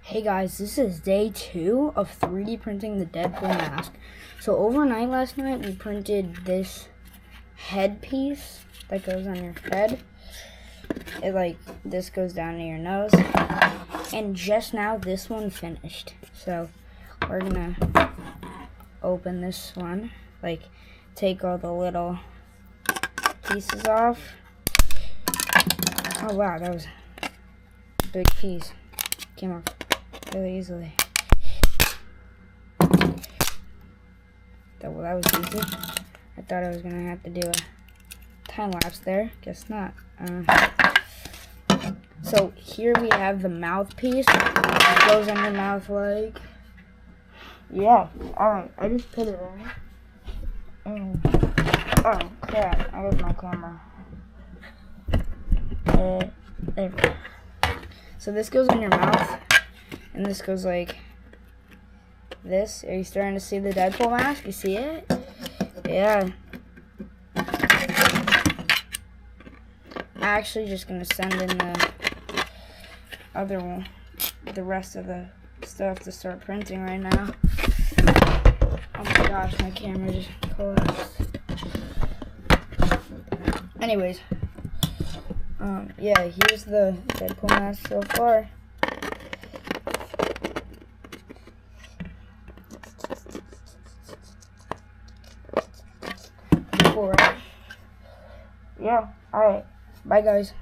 Hey guys, this is day 2 of 3D printing the Deadpool mask. So overnight last night we printed this headpiece that goes on your head. This goes down to your nose. And just now this one finished. So we're gonna open this one, take all the little pieces off. Oh wow, that was a big piece. Came off really easily. That was easy. I thought I was gonna have to do a time lapse there. Guess not. So here we have the mouthpiece. It goes on your mouth like. Yeah. Alright, I just put it in. Oh crap! I got my camera. There we go. So this goes in your mouth. And this goes like this. Are you starting to see the Deadpool mask? You see it? Yeah. I'm actually just going to send in the other one, the rest of the stuff to start printing right now. Oh my gosh, my camera just collapsed. Anyways. Yeah, here's the Deadpool mask so far. Right? Yeah, alright. Bye, guys.